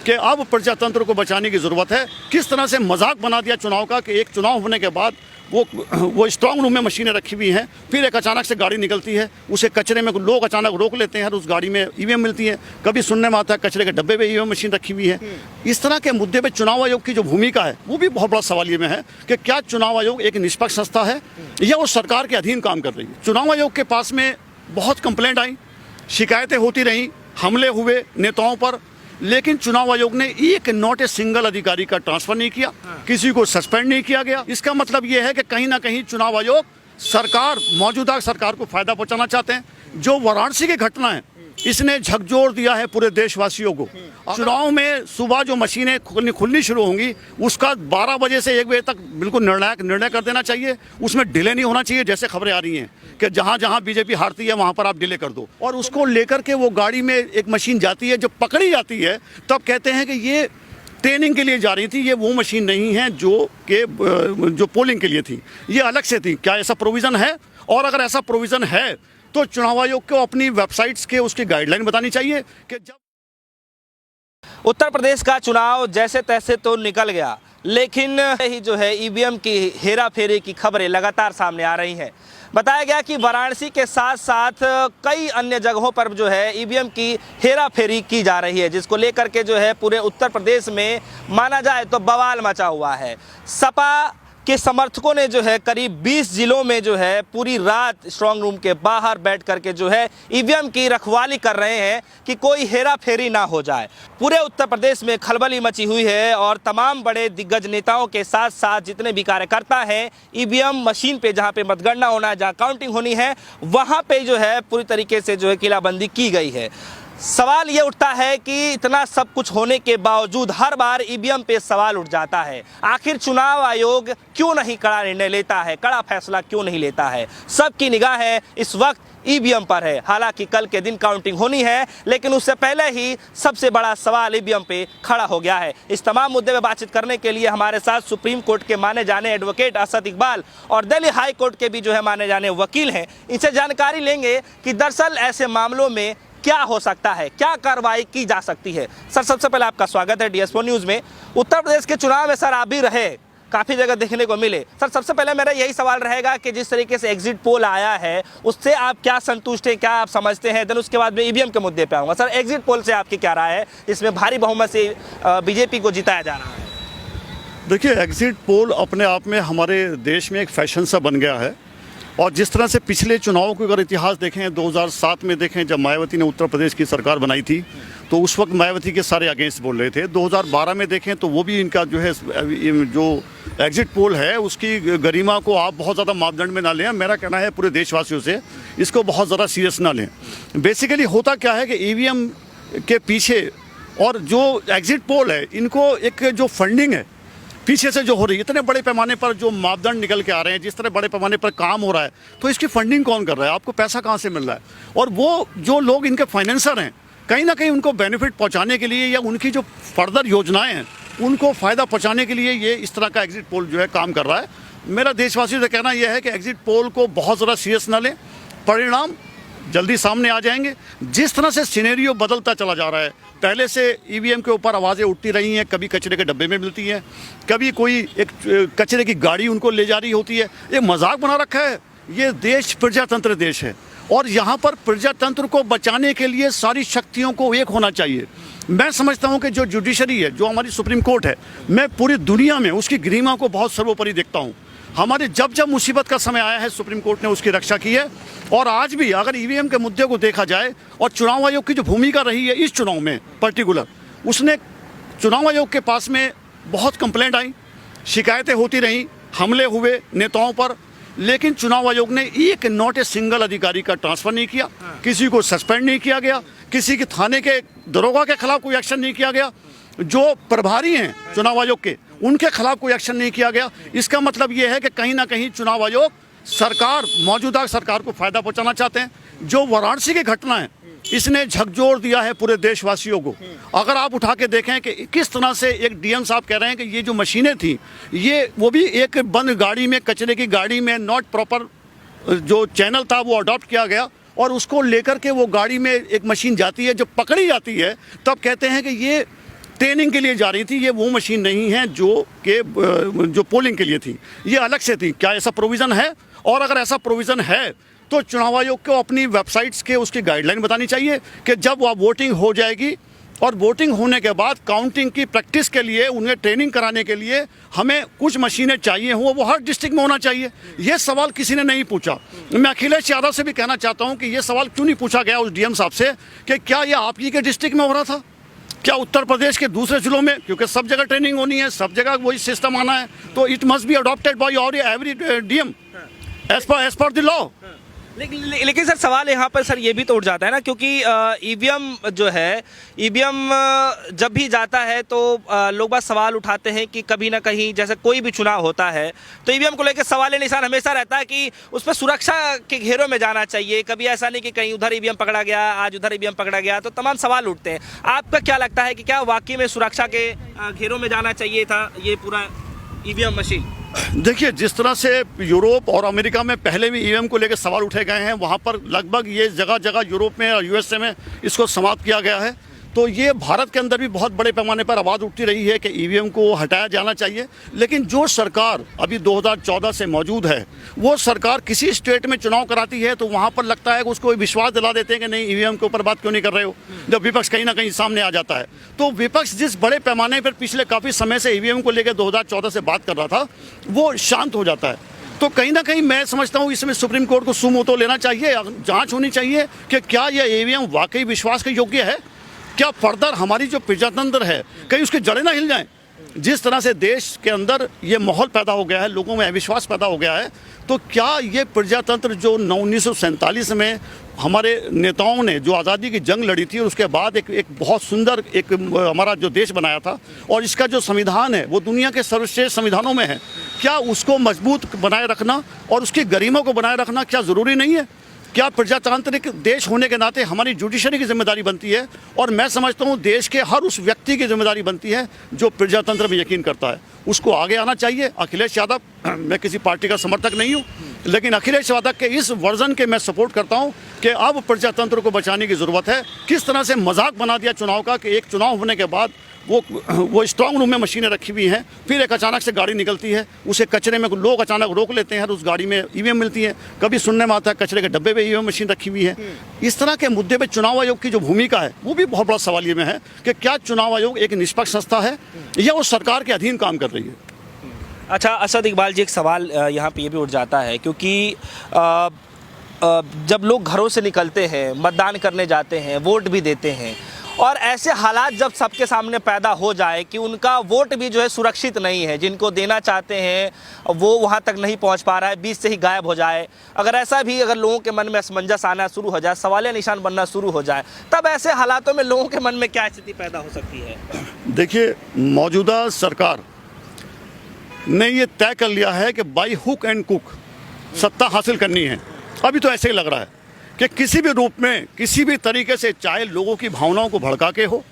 कि अब प्रजातंत्र को बचाने की ज़रूरत है। किस तरह से मजाक बना दिया चुनाव का कि एक चुनाव होने के बाद वो स्ट्रांग रूम में मशीनें रखी हुई हैं, फिर एक अचानक से गाड़ी निकलती है, उसे कचरे में लोग अचानक रोक लेते हैं और उस गाड़ी में ईवीएम मिलती है। कभी सुनने में आता है कचरे के डब्बे में ईवीएम मशीन रखी हुई है। इस तरह के मुद्दे पे चुनाव आयोग की जो भूमिका है वो भी बहुत बड़ा सवाल ये में है कि क्या चुनाव आयोग एक निष्पक्ष संस्था है या वो सरकार के अधीन काम कर रही है। चुनाव आयोग के पास में बहुत कंप्लेंट आई, शिकायतें होती रहीं, हमले हुए नेताओं पर, लेकिन चुनाव आयोग ने एक नॉट ए सिंगल अधिकारी का ट्रांसफर नहीं किया, किसी को सस्पेंड नहीं किया गया। इसका मतलब यह है कि कहीं ना कहीं चुनाव आयोग मौजूदा सरकार को फायदा पहुंचाना चाहते हैं। जो वाराणसी की घटना है इसने झकझोर दिया है पूरे देशवासियों को। चुनाव में सुबह जो मशीनें खुलनी शुरू होंगी उसका 12 बजे से 1 बजे तक बिल्कुल निर्णायक निर्णय कर देना चाहिए। उसमें डिले नहीं होना चाहिए, जैसे खबरें आ रही हैं कि जहां जहां बीजेपी हारती है वहां पर आप डिले कर दो। और उसको लेकर के वो गाड़ी में एक मशीन जाती है, जब पकड़ी जाती है तब कहते हैं कि ये ट्रेनिंग के लिए जा रही थी, ये वो मशीन नहीं है जो पोलिंग के लिए थी, ये अलग से थी। क्या ऐसा प्रोविज़न है? और अगर ऐसा प्रोविज़न है तो चुनाव आयोग को अपनी वेबसाइट्स के उसकी गाइडलाइन बतानी चाहिए कि जब उत्तर प्रदेश का चुनाव जैसे तैसे तो निकल गया, लेकिन ही जो है ईवीएम की हेरा फेरी की खबरें लगातार सामने आ रही हैं। बताया गया कि वाराणसी के साथ साथ कई अन्य जगहों पर जो है ईवीएम की हेरा फेरी की जा रही है, जिसको लेकर के जो है पूरे उत्तर प्रदेश में माना जाए तो बवाल मचा हुआ है। सपा के समर्थकों ने जो है करीब 20 जिलों में जो है पूरी रात स्ट्रांग रूम के बाहर बैठ करके जो है ईवीएम की रखवाली कर रहे हैं कि कोई हेरा फेरी ना हो जाए। पूरे उत्तर प्रदेश में खलबली मची हुई है और तमाम बड़े दिग्गज नेताओं के साथ साथ जितने भी कार्यकर्ता हैं ईवीएम मशीन पे जहां पे मतगणना होना है, जहां काउंटिंग होनी है, वहां पे जो है पूरी तरीके से जो है किलाबंदी की गई है। सवाल ये उठता है कि इतना सब कुछ होने के बावजूद हर बार ईवीएम पे सवाल उठ जाता है। आखिर चुनाव आयोग क्यों नहीं कड़ा निर्णय लेता है, कड़ा फैसला क्यों नहीं लेता है? सबकी निगाहें इस वक्त ईवीएम पर है। हालांकि कल के दिन काउंटिंग होनी है, लेकिन उससे पहले ही सबसे बड़ा सवाल ईवीएम पे खड़ा हो गया है। इस तमाम मुद्दे में बातचीत करने के लिए हमारे साथ सुप्रीम कोर्ट के माने जाने एडवोकेट असद इकबाल और दिल्ली हाई कोर्ट के भी जो है माने जाने वकील हैं। इनसे जानकारी लेंगे कि दरअसल ऐसे मामलों में क्या हो सकता है, क्या कार्रवाई की जा सकती है। सर, सबसे पहले आपका स्वागत है DS4 न्यूज़ में। उत्तर प्रदेश के चुनाव में सर आप भी रहे, काफ़ी जगह देखने को मिले। सर, सबसे पहले मेरा यही सवाल रहेगा कि जिस तरीके से एग्जिट पोल आया है उससे आप क्या संतुष्ट हैं, क्या आप समझते हैं? देन उसके बाद में ईवीएम के मुद्दे पे आऊँगा। सर, एग्जिट पोल से आपकी क्या राय है? इसमें भारी बहुमत से बीजेपी को जिताया जा रहा है। देखिए, एग्जिट पोल अपने आप में हमारे देश में एक फैशन सा बन गया है। और जिस तरह से पिछले चुनावों को अगर इतिहास देखें, 2007 में देखें जब मायावती ने उत्तर प्रदेश की सरकार बनाई थी तो उस वक्त मायावती के सारे अगेंस्ट बोल रहे थे। 2012 में देखें तो वो भी इनका जो है जो एग्जिट पोल है उसकी गरिमा को आप बहुत ज़्यादा मापदंड में ना लें। मेरा कहना है पूरे देशवासियों से इसको बहुत ज़्यादा सीरियस ना लें। बेसिकली होता क्या है कि ईवीएम के पीछे और जो एग्जिट पोल है इनको एक जो फंडिंग है पीछे से जो हो रही है, इतने बड़े पैमाने पर जो मापदंड निकल के आ रहे हैं, जिस तरह बड़े पैमाने पर काम हो रहा है, तो इसकी फंडिंग कौन कर रहा है? आपको पैसा कहाँ से मिल रहा है? और वो जो लोग इनके फाइनेंसर हैं कहीं ना कहीं उनको बेनिफिट पहुँचाने के लिए या उनकी जो फर्दर योजनाएं हैं उनको फ़ायदा पहुँचाने के लिए ये इस तरह का एग्जिट पोल जो है काम कर रहा है। मेरा देशवासियों से कहना यह है कि एग्जिट पोल को बहुत ज़्यादा सीरियस ना लें, परिणाम जल्दी सामने आ जाएंगे। जिस तरह से सिनेरियो बदलता चला जा रहा है, पहले से ईवीएम के ऊपर आवाज़ें उठती रही हैं, कभी कचरे के डब्बे में मिलती हैं, कभी कोई एक कचरे की गाड़ी उनको ले जा रही होती है। ये मजाक बना रखा है। ये देश प्रजातंत्र देश है और यहाँ पर प्रजातंत्र को बचाने के लिए सारी शक्तियों को एक होना चाहिए। मैं समझता हूँ कि जो जुडिशरी है, जो हमारी सुप्रीम कोर्ट है, मैं पूरी दुनिया में उसकी गरिमा को बहुत सर्वोपरि देखता हूँ। हमारे जब जब मुसीबत का समय आया है सुप्रीम कोर्ट ने उसकी रक्षा की है। और आज भी अगर ईवीएम के मुद्दे को देखा जाए और चुनाव आयोग की जो भूमिका रही है इस चुनाव में पर्टिकुलर, उसने चुनाव आयोग के पास में बहुत कंप्लेंट आई, शिकायतें होती रहीं, हमले हुए नेताओं पर, लेकिन चुनाव आयोग ने एक नॉट ए सिंगल अधिकारी का ट्रांसफर नहीं किया, किसी को सस्पेंड नहीं किया गया, किसी के थाने के दरोगा के खिलाफ कोई एक्शन नहीं किया गया, जो प्रभारी हैं चुनाव आयोग के उनके खिलाफ कोई एक्शन नहीं किया गया। इसका मतलब ये है कि कहीं ना कहीं चुनाव आयोग मौजूदा सरकार को फायदा पहुंचाना चाहते हैं। जो वाराणसी की घटना है इसने झकझोर दिया है पूरे देशवासियों को। अगर आप उठा के देखें कि किस तरह से एक डीएम साहब कह रहे हैं कि ये जो मशीनें थी ये वो भी एक बंद गाड़ी में, कचरे की गाड़ी में, नॉट प्रॉपर जो चैनल था वो अडॉप्ट किया गया और उसको लेकर के वो गाड़ी में एक मशीन जाती है, जब पकड़ी जाती है तब कहते हैं कि ये ट्रेनिंग के लिए जा रही थी। ये वो मशीन नहीं है जो पोलिंग के लिए थी, ये अलग से थी। क्या ऐसा प्रोविज़न है? और अगर ऐसा प्रोविज़न है तो चुनाव आयोग को अपनी वेबसाइट्स के उसकी गाइडलाइन बतानी चाहिए कि जब वह वोटिंग हो जाएगी और वोटिंग होने के बाद काउंटिंग की प्रैक्टिस के लिए उन्हें ट्रेनिंग कराने के लिए हमें कुछ मशीनें चाहिए हों, वो हर डिस्ट्रिक्ट में होना चाहिए। ये सवाल किसी ने नहीं पूछा। मैं अखिलेश यादव से भी कहना चाहता हूं कि ये सवाल क्यों नहीं पूछा गया उस डीएम साहब से कि क्या ये आप ही के डिस्ट्रिक्ट में हो रहा था, क्या उत्तर प्रदेश के दूसरे जिलों में? क्योंकि सब जगह ट्रेनिंग होनी है, सब जगह वही सिस्टम आना है, तो it must be adopted by every DM as per the law. लेकिन सर सवाल यहाँ पर सर ये भी तो उठ जाता है ना, क्योंकि ईवीएम जो है, ईवीएम जब भी जाता है तो लोग बात सवाल उठाते हैं कि कभी ना कहीं जैसे कोई भी चुनाव होता है तो ईवीएम को लेकर सवाल निशान हमेशा रहता है कि उस पर सुरक्षा के घेरों में जाना चाहिए। कभी ऐसा नहीं कि कहीं उधर ईवीएम पकड़ा गया, आज उधर ईवीएम पकड़ा गया, तो तमाम सवाल उठते हैं। आपका क्या लगता है कि क्या वाकई में सुरक्षा के घेरों में जाना चाहिए था ये पूरा ईवीएम मशीन? देखिए, जिस तरह से यूरोप और अमेरिका में पहले भी ईवीएम को लेकर सवाल उठे गए हैं, वहाँ पर लगभग ये जगह जगह यूरोप में और यूएसए में इसको समाप्त किया गया है। तो ये भारत के अंदर भी बहुत बड़े पैमाने पर आवाज़ उठती रही है कि ईवीएम को हटाया जाना चाहिए। लेकिन जो सरकार अभी 2014 से मौजूद है, वो सरकार किसी स्टेट में चुनाव कराती है तो वहाँ पर लगता है कि उसको विश्वास दिला देते हैं कि नहीं, ईवीएम के ऊपर बात क्यों नहीं कर रहे हो, जब विपक्ष कहीं ना कहीं सामने आ जाता है। तो विपक्ष जिस बड़े पैमाने पर पिछले काफ़ी समय से ईवीएम को लेकर 2014 से बात कर रहा था, वो शांत हो जाता है। तो कहीं ना कहीं मैं समझता हूँ इसमें सुप्रीम कोर्ट को सुमोटो लेना चाहिए, जाँच होनी चाहिए कि क्या यह ईवीएम वाकई विश्वास के योग्य है, क्या फर्दर हमारी जो प्रजातंत्र है कहीं उसकी जड़ें ना हिल जाएं। जिस तरह से देश के अंदर ये माहौल पैदा हो गया है, लोगों में अविश्वास पैदा हो गया है, तो क्या ये प्रजातंत्र जो 1947 में हमारे नेताओं ने जो आज़ादी की जंग लड़ी थी और उसके बाद एक बहुत सुंदर एक हमारा जो देश बनाया था और इसका जो संविधान है वो दुनिया के सर्वश्रेष्ठ संविधानों में है, क्या उसको मजबूत बनाए रखना और उसकी गरिमा को बनाए रखना क्या ज़रूरी नहीं है? क्या प्रजातांत्रिक देश होने के नाते हमारी जुडिशरी की जिम्मेदारी बनती है? और मैं समझता हूँ देश के हर उस व्यक्ति की जिम्मेदारी बनती है जो प्रजातंत्र में यकीन करता है, उसको आगे आना चाहिए। अखिलेश यादव, मैं किसी पार्टी का समर्थक नहीं हूँ, लेकिन अखिलेश यादव के इस वर्जन के मैं सपोर्ट करता हूँ कि अब प्रजातंत्र को बचाने की ज़रूरत है। किस तरह से मजाक बना दिया चुनाव का कि एक चुनाव होने के बाद वो स्ट्रांग रूम में मशीनें रखी हुई हैं, फिर एक अचानक से गाड़ी निकलती है, उसे कचरे में लोग अचानक रोक लेते हैं, उस गाड़ी में ईवीएम मिलती है। कभी सुनने में आता है कचरे के डब्बे में ईवीएम मशीन रखी हुई है। इस तरह के मुद्दे पे चुनाव आयोग की जो भूमिका है वो भी बहुत बड़ा सवालिये में है कि क्या चुनाव आयोग एक निष्पक्ष संस्था है या वो सरकार के अधीन काम कर रही है। अच्छा असद इकबाल जी, एक सवाल यहाँ पे ये भी उठ जाता है, क्योंकि जब लोग घरों से निकलते हैं, मतदान करने जाते हैं, वोट भी देते हैं, और ऐसे हालात जब सबके सामने पैदा हो जाए कि उनका वोट भी जो है सुरक्षित नहीं है, जिनको देना चाहते हैं वो वहाँ तक नहीं पहुँच पा रहा है, बीच से ही गायब हो जाए, अगर लोगों के मन में असमंजस आना शुरू हो जाए, सवालिया निशान बनना शुरू हो जाए, तब ऐसे हालातों में लोगों के मन में क्या स्थिति पैदा हो सकती है? देखिए, मौजूदा सरकार ने ये तय कर लिया है कि बाई हुक एंड कुक सत्ता हासिल करनी है। अभी तो ऐसे ही लग रहा है कि किसी भी रूप में, किसी भी तरीके से, चाहे लोगों की भावनाओं को भड़का के हो,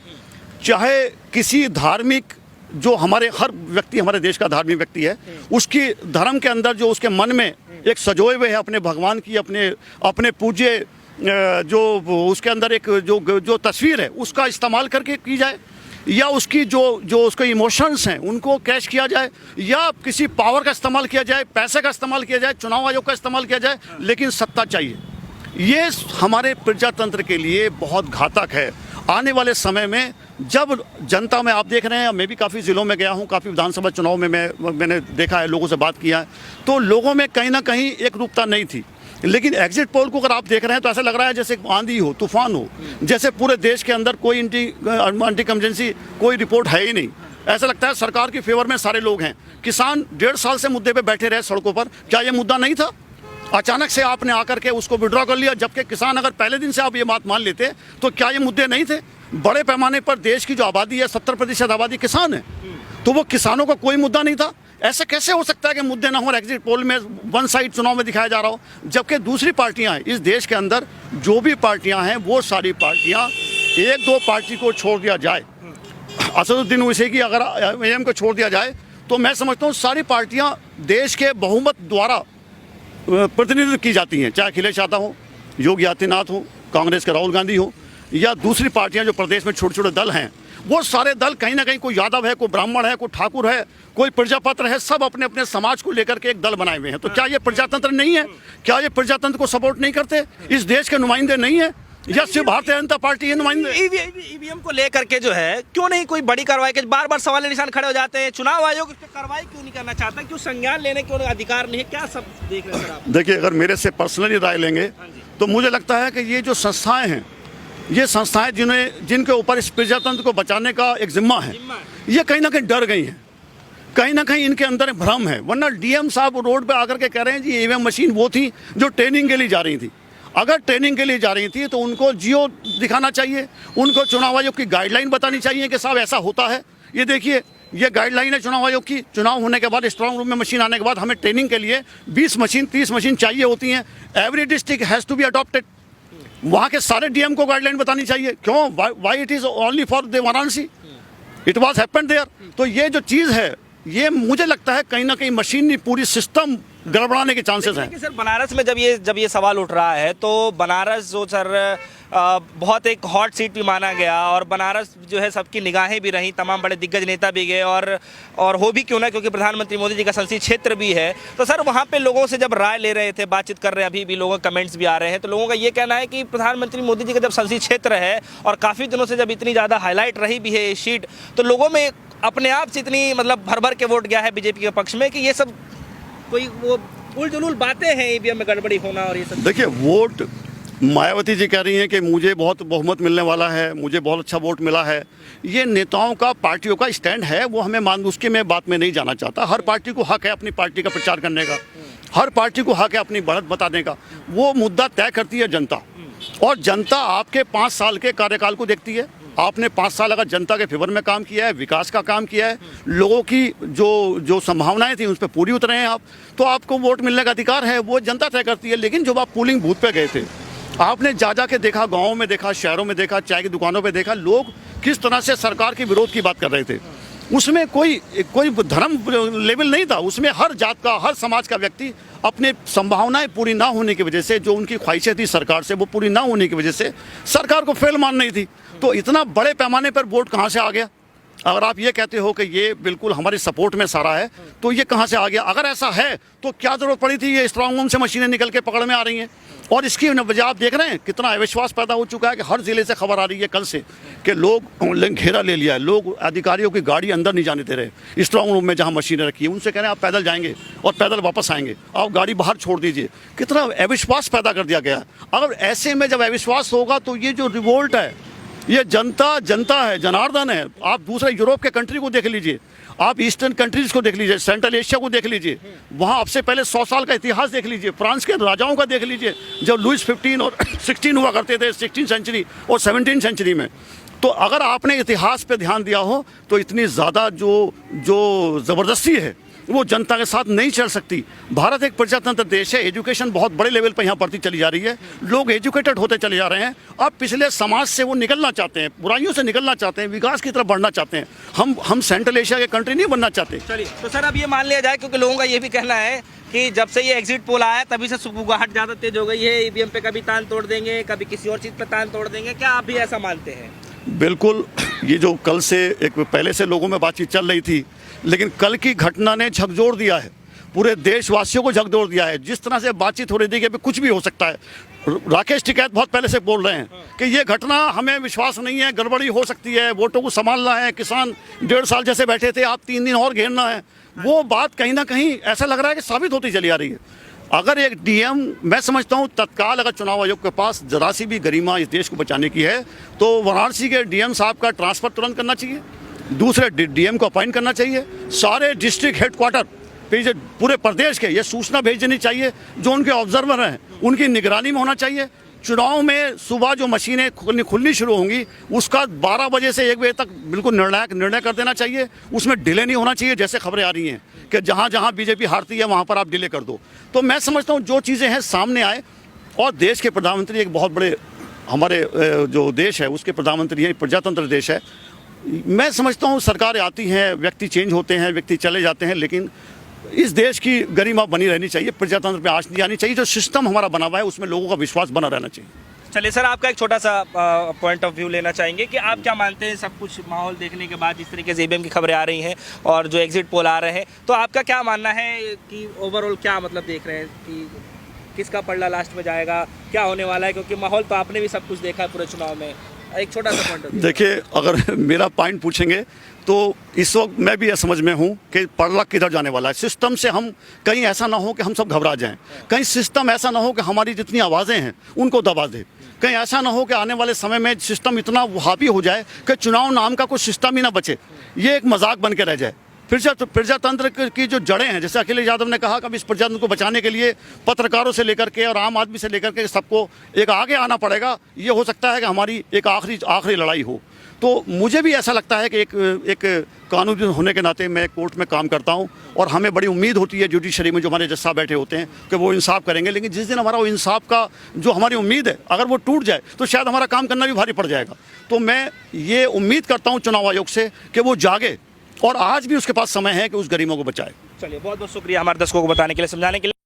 चाहे किसी धार्मिक, जो हमारे हर व्यक्ति हमारे देश का धार्मिक व्यक्ति है, उसकी धर्म के अंदर जो उसके मन में एक सजोए हुए है अपने भगवान की, अपने पूज्य जो उसके अंदर एक जो तस्वीर है उसका इस्तेमाल करके की जाए, या उसकी जो उसके इमोशंस हैं उनको कैश किया जाए, या किसी पावर का इस्तेमाल किया जाए, पैसे का इस्तेमाल किया जाए, चुनाव आयोग का इस्तेमाल किया जाए, लेकिन सत्ता चाहिए। ये हमारे प्रजातंत्र के लिए बहुत घातक है। आने वाले समय में जब जनता में, आप देख रहे हैं, मैं भी काफ़ी ज़िलों में गया हूँ, काफ़ी विधानसभा चुनाव में मैंने देखा है, लोगों से बात किया है, तो लोगों में कहीं ना कहीं एक रूपता नहीं थी। लेकिन एग्जिट पोल को अगर आप देख रहे हैं तो ऐसा लग रहा है जैसे आंधी हो, तूफान हो, जैसे पूरे देश के अंदर कोई एंटी कमजेंसी कोई रिपोर्ट है ही नहीं। ऐसा लगता है सरकार के फेवर में सारे लोग हैं। किसान 1.5 साल से मुद्दे पे बैठे रहे सड़कों पर, क्या ये मुद्दा नहीं था? अचानक से आपने आकर के उसको विड्रॉ कर लिया, जबकि किसान, अगर पहले दिन से आप ये बात मान लेते तो क्या ये मुद्दे नहीं थे? बड़े पैमाने पर देश की जो आबादी है, 70% आबादी किसान है, तो वो किसानों का कोई मुद्दा नहीं था। ऐसा कैसे हो सकता है कि मुद्दे ना हो, एग्जिट पोल में वन साइड चुनाव में दिखाया जा रहा हो, जबकि दूसरी पार्टियां हैं इस देश के अंदर, जो भी पार्टियां हैं वो सारी पार्टियां, 1-2 पार्टी को छोड़ दिया जाए, असदुद्दीन ओवैसी की अगर एम को छोड़ दिया जाए, तो मैं समझता हूँ सारी पार्टियां देश के बहुमत द्वारा प्रतिनिधित्व की जाती हैं, चाहे अखिलेश यादव हो, योगी आदित्यनाथ हो, कांग्रेस के राहुल गांधी हो, या दूसरी पार्टियां जो प्रदेश में छोटे छोटे दल हैं, वो सारे दल कहीं ना कहीं कोई यादव है, कोई ब्राह्मण है, कोई ठाकुर है, कोई प्रजापत्र है, सब अपने अपने समाज को लेकर के एक दल बनाए हुए हैं। तो क्या ये प्रजातंत्र नहीं है? क्या ये प्रजातंत्र को सपोर्ट नहीं करते? इस देश के नुमाइंदे नहीं है या सिर्फ भारतीय जनता पार्टी के नुमाइंदे? ईवीएम को लेकर के जो है क्यों नहीं कोई बड़ी कार्रवाई के बार बार सवाल निशान खड़े हो जाते हैं? चुनाव आयोग इस पर कार्रवाई क्यों नहीं करना चाहता? क्यों संज्ञान लेने के अधिकार नहीं है? क्या सब देख रहे हैं सर आप? देखिए, अगर मेरे से पर्सनली राय लेंगे तो मुझे लगता है कि ये जो संस्थाएं हैं, ये संस्थाएं जिनके ऊपर इस प्रजातंत्र को बचाने का एक जिम्मा है, ये कहीं ना कहीं डर गई हैं। कहीं ना कहीं इनके अंदर भ्रम है। वरना डीएम साहब रोड पे आकर के कह रहे हैं जी ईवीएम मशीन वो थी जो ट्रेनिंग के लिए जा रही थी। अगर ट्रेनिंग के लिए जा रही थी तो उनको जियो दिखाना चाहिए, उनको चुनाव आयोग की गाइडलाइन बतानी चाहिए कि साहब ऐसा होता है। ये देखिए, ये गाइडलाइन है चुनाव आयोग की। चुनाव होने के बाद स्ट्रांग रूम में मशीन आने के बाद हमें ट्रेनिंग के लिए 20 मशीन 30 मशीन चाहिए होती हैं। Every district has to be adopted. वहाँ के सारे डीएम को गाइडलाइन बतानी चाहिए। क्यों? Why it is only for the Varanasi? It was happened there. तो ये जो चीज़ है, ये मुझे लगता है कहीं ना कहीं मशीन पूरी सिस्टम गड़बड़ाने के चांसेस हैं। सर बनारस में जब ये सवाल उठ रहा है तो बनारस जो सर बहुत एक हॉट सीट भी माना गया और बनारस जो है सबकी निगाहें भी रहीं, तमाम बड़े दिग्गज नेता भी गए और हो भी क्यों ना, क्योंकि प्रधानमंत्री मोदी जी का संसदीय क्षेत्र भी है। तो सर वहाँ पे लोगों से जब राय ले रहे थे, बातचीत कर रहे हैं, अभी भी लोगों के कमेंट्स भी आ रहे हैं, तो लोगों का ये कहना है कि प्रधानमंत्री मोदी जी का जब संसदीय क्षेत्र है और काफ़ी दिनों से जब इतनी ज़्यादा हाईलाइट रही भी है ये सीट, तो लोगों में अपने आप से इतनी मतलब भर भर के वोट गया है बीजेपी के पक्ष में कि ये सब कोई वो उलझुल बातें हैं ईवीएम में गड़बड़ी होना और ये सब। देखिए, वोट मायावती जी कह रही हैं कि मुझे बहुत बहुमत मिलने वाला है, मुझे बहुत अच्छा वोट मिला है। ये नेताओं का, पार्टियों का स्टैंड है, वो हमें मान, उसके मैं बात में नहीं जाना चाहता। हर पार्टी को हक है अपनी पार्टी का प्रचार करने का, हर पार्टी को हक है अपनी बढ़त बताने का। वो मुद्दा तय करती है जनता, और जनता आपके 5 साल के कार्यकाल को देखती है। आपने 5 साल अगर जनता के फेवर में काम किया है, विकास का काम किया है, लोगों की जो संभावनाएं थी उस पर पूरी उतरे हैं आप, तो आपको वोट मिलने का अधिकार है। वो जनता तय करती है। लेकिन जब आप पोलिंग बूथ पे गए थे, आपने जा के देखा, गाँवों में देखा, शहरों में देखा, चाय की दुकानों पर देखा, लोग किस तरह से सरकार के विरोध की बात कर रहे थे। उसमें कोई धर्म लेवल नहीं था। उसमें हर जात का, हर समाज का व्यक्ति अपने संभावनाएं पूरी ना होने की वजह से, जो उनकी ख्वाहिशें थी सरकार से, वो पूरी ना होने की वजह से सरकार को फेल मान रही थी। तो इतना बड़े पैमाने पर वोट कहाँ से आ गया? अगर आप ये कहते हो कि ये बिल्कुल हमारे सपोर्ट में सारा है, तो ये कहाँ से आ गया? अगर ऐसा है तो क्या जरूरत पड़ी थी ये स्ट्रांग रूम से मशीनें निकल के पकड़ में आ रही हैं? और इसकी वजह आप देख रहे हैं कितना अविश्वास पैदा हो चुका है कि हर जिले से खबर आ रही है कल से कि लोग घेरा ले लिया है, लोग अधिकारियों की गाड़ी अंदर नहीं जाने दे रहे। स्ट्रांग रूम में जहाँ मशीनें रखी है उनसे कह रहे हैं आप पैदल जाएंगे और पैदल वापस आएंगे, आप गाड़ी बाहर छोड़ दीजिए। कितना अविश्वास पैदा कर दिया गया। अगर ऐसे में जब अविश्वास होगा तो ये जो रिवोल्ट है, ये जनता है, जनार्दन है। आप दूसरे यूरोप के कंट्री को देख लीजिए, आप ईस्टर्न कंट्रीज को देख लीजिए, सेंट्रल एशिया को देख लीजिए, वहाँ अब से पहले 100 साल का इतिहास देख लीजिए, फ्रांस के राजाओं का देख लीजिए, जब लुइस 15 और 16 हुआ करते थे 16th सेंचुरी और 17th सेंचुरी में। तो अगर आपने इतिहास पे ध्यान दिया हो तो इतनी ज़्यादा जो ज़बरदस्ती है वो जनता के साथ नहीं चल सकती। भारत एक प्रजातंत्र देश है, एजुकेशन बहुत बड़े लेवल पर यहाँ बढ़ती चली जा रही है, लोग एजुकेटेड होते चले जा रहे हैं। अब पिछले समाज से वो निकलना चाहते हैं, बुराइयों से निकलना चाहते हैं, विकास की तरफ बढ़ना चाहते हैं। हम सेंट्रल एशिया के कंट्री नहीं बनना चाहते। चलिए, तो सर अब ये मान लिया जाए, क्योंकि लोगों का ये भी कहना है कि जब से ये एग्जिट पोल आया तभी से सुगबुगाहट ज़्यादा तेज हो गई है, ईवीएम पे कभी तान तोड़ देंगे, कभी किसी और चीज़ पे तान तोड़ देंगे। क्या आप भी ऐसा मानते हैं? बिल्कुल। ये जो कल से एक पहले से लोगों में बातचीत चल रही थी, लेकिन कल की घटना ने झकझोर दिया है, पूरे देशवासियों को झकझोर दिया है। जिस तरह से बातचीत हो रही थी कि अभी कुछ भी हो सकता है, राकेश टिकैत बहुत पहले से बोल रहे हैं कि ये घटना हमें विश्वास नहीं है, गड़बड़ी हो सकती है, वोटों को संभालना है, किसान 1.5 साल जैसे बैठे थे, आप 3 दिन और घेरना है। वो बात कहीं ना कहीं ऐसा लग रहा है कि साबित होती चली आ रही है। अगर एक डीएम, मैं समझता हूँ तत्काल अगर चुनाव आयोग के पास जरा सी भी गरिमा इस देश को बचाने की है तो वाराणसी के डीएम साहब का ट्रांसफर तुरंत करना चाहिए, दूसरे डीएम को अपॉइंट करना चाहिए, सारे डिस्ट्रिक्ट हेडक्वार्टर पे पूरे प्रदेश के ये सूचना भेज देनी चाहिए, जो उनके ऑब्जर्वर हैं उनकी निगरानी में होना चाहिए। चुनाव में सुबह जो मशीनें खुलनी शुरू होंगी उसका 12 बजे से 1 बजे तक बिल्कुल निर्णायक निर्णय कर देना चाहिए। उसमें डिले नहीं होना चाहिए, जैसे खबरें आ रही हैं कि जहाँ जहाँ बीजेपी हारती है वहाँ पर आप डिले कर दो। तो मैं समझता हूँ जो चीज़ें हैं सामने आए, और देश के प्रधानमंत्री एक बहुत बड़े, हमारे जो देश है उसके प्रधानमंत्री हैं, प्रजातंत्र देश है। मैं समझता हूँ सरकारें आती हैं, व्यक्ति चेंज होते हैं, व्यक्ति चले जाते हैं, लेकिन इस देश की गरिमा बनी रहनी चाहिए, प्रजातंत्र पे आँच नहीं आनी चाहिए। जो सिस्टम हमारा बना हुआ है उसमें लोगों का विश्वास बना रहना चाहिए। चलिए सर, आपका एक छोटा सा पॉइंट ऑफ व्यू लेना चाहेंगे कि आप क्या मानते हैं, सब कुछ माहौल देखने के बाद जिस तरीके से ईवीएम की खबरें आ रही हैं और जो एग्जिट पोल आ रहे हैं, तो आपका क्या मानना है कि ओवरऑल क्या मतलब देख रहे हैं कि किसका पलड़ा लास्ट में जाएगा, क्या होने वाला है? क्योंकि माहौल तो आपने भी सब कुछ देखा है पूरे चुनाव में, एक छोटा सा पॉइंट ऑफ व्यू। देखिए, अगर मेरा पॉइंट पूछेंगे तो इस वक्त मैं भी यह समझ में हूँ कि पड़ला किधर जाने वाला है। सिस्टम से हम कहीं ऐसा ना हो कि हम सब घबरा जाएं, कहीं सिस्टम ऐसा ना हो कि हमारी जितनी आवाज़ें हैं उनको दबा दे, कहीं ऐसा ना हो कि आने वाले समय में सिस्टम इतना हावी हो जाए कि चुनाव नाम का कोई सिस्टम ही ना बचे, ये एक मजाक बन के रह जाए। प्रजातंत्र की जो जड़ें हैं, जैसे अखिलेश यादव ने कहा कि इस प्रजातंत्र को बचाने के लिए पत्रकारों से लेकर के और आम आदमी से लेकर के सबको एक आगे आना पड़ेगा। ये हो सकता है कि हमारी एक आखिरी लड़ाई हो। तो मुझे भी ऐसा लगता है कि एक कानूनी होने के नाते मैं कोर्ट में काम करता हूं और हमें बड़ी उम्मीद होती है जुडिशरी में जो हमारे जज साहब बैठे होते हैं कि वो इंसाफ करेंगे। लेकिन जिस दिन हमारा वो इंसाफ का जो हमारी उम्मीद है अगर वो टूट जाए तो शायद हमारा काम करना भी भारी पड़ जाएगा। तो मैं ये उम्मीद करता हूँ चुनाव आयोग से कि वो जागे और आज भी उसके पास समय है कि उस गरीबों को बचाए। चलिए, बहुत बहुत शुक्रिया हमारे दर्शकों को बताने के लिए, समझाने के लिए।